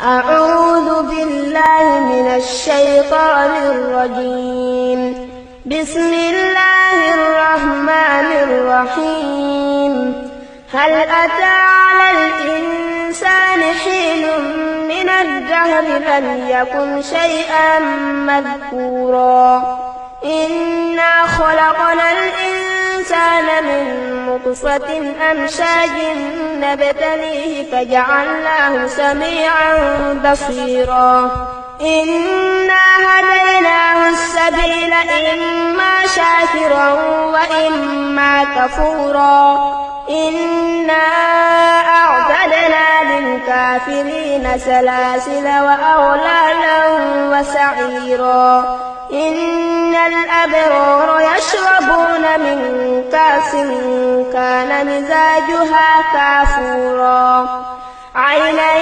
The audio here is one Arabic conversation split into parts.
أعوذ بالله من الشيطان الرجيم. بسم الله الرحمن الرحيم. هل أتى على الإنسان حين من الدهر لم يكن شيئا مذكورا إنا خلقنا الإنسان من نطفة أمشاج نبتليه فجعلناه سميعا بصيرا إنا هديناه السبيل إما شاكرا وإما كفورا إنا أعتدنا للكافرين سلاسل وأغلالا وسعيرا إن الأبرار يشربون من كأس كان مزاجها كافورا عينا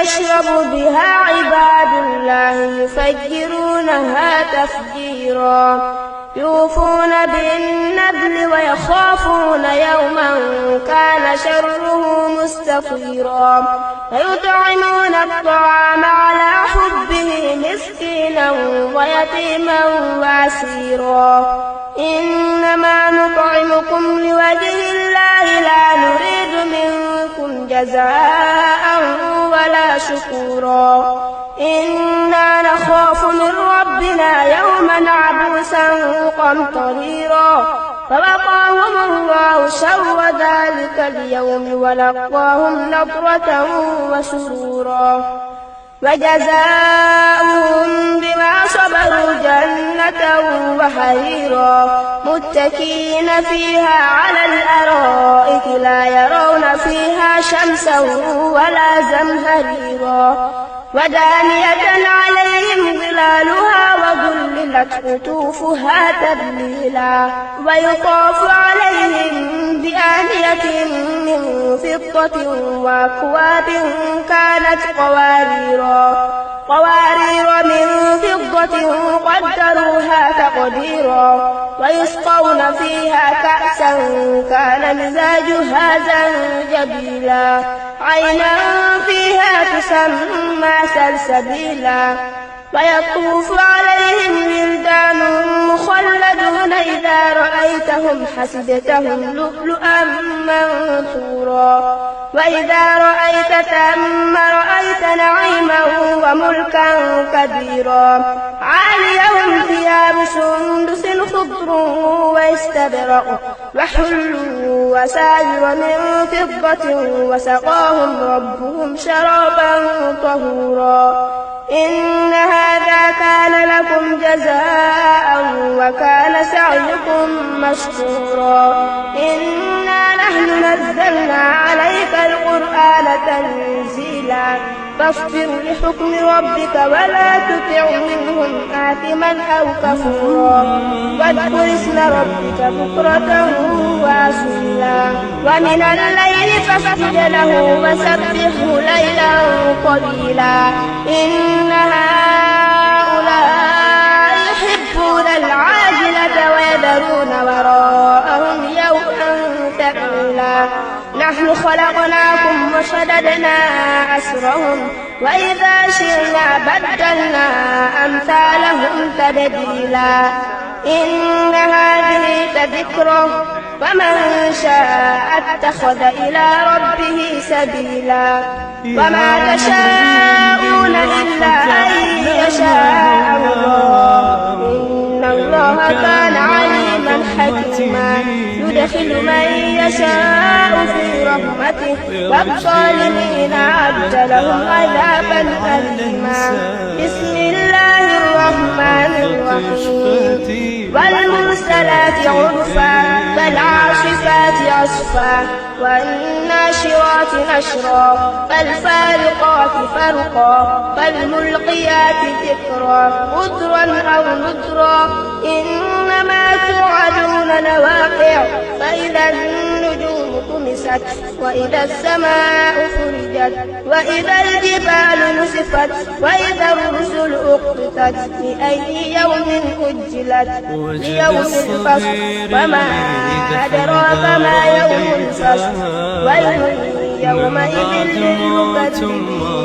يشرب بها عباد الله يفجرونها تفجيرا يوفون بالنذر ويخافون يوما كان شره مستطيرا ويطعمون الطعام على حبه مسكينا ويتيما واسيرا إنما نطعمكم لوجه الله لا نريد منكم جزاء ولا شكورا إنا نخاف من ربنا يوما عبوسا قمطريرا فوقاهم الله شر ذلك اليوم ولقاهم نضرة وسرورا وجزاؤهم بما صبروا جنة وحريرا متكئين فيها على الأرائك لا يرون فيها شمسا ولا زمهريرا ودانية عليهم ظلالها وذللت قطوفها تذليلا ويطاف عليهم بآنية من فضة وأكواب كانت قوارير من فضة قدروها تقديرا ويسقون فيها كأسا كان مزاجها زنجبيلا عينا فيها تسمى سلسبيلا ويطوف عليهم ولدان مخلدون إذا رأيتهم حسبتهم لؤلؤا منثورا وإذا رأيت ثم رأيت نعيما وملكا كبيرا عاليهم ثياب سندس خضر واستبرق وحلوا وساور من فضة وسقاهم ربهم شرابا طهورا إن هذا كان لكم جزاء وكان سعيكم مشكورا إنا نحن نزلنا عليك القرآن تنزيلا فاصبر لحكم ربك ولا تطع منهم آثما أو كفورا واذكر اسم ربك بكرة وأصيلا ومن الليل فاسجد له وسبحه ليلا قليلا إن هؤلاء يحبون العاجلة ويذرون وراءهم يوما ثقيلا نحن خلقناكم وشددنا أسرهم وإذا شئنا بدلنا أمثالهم تبديلا إن هذه تذكرة فمن شاء اتخذ إلى ربه سبيلا وما تشاءون إلا أن يشاء الله إن الله كان عليما حكيما يدخل من يشاء في رحمته والظالمين أعد لهم عذابا أليما بسم الله الرحمن الرحيم والمرسلات عرفا فالعاصفات عصفا والناشرات نشرا فالفارقات فرقا فالملقيات ذكرا عذرا أو نذرا إنما توعدون لواقع فإذا النجوم طمست وإذا السماء فرجت وإذا الجبال نسفت وإذا الرسل أقتت لأي يوم أجلت ليوم الفصل وما أدراك ما يوم الفصل ويل يومئذ للمكذبين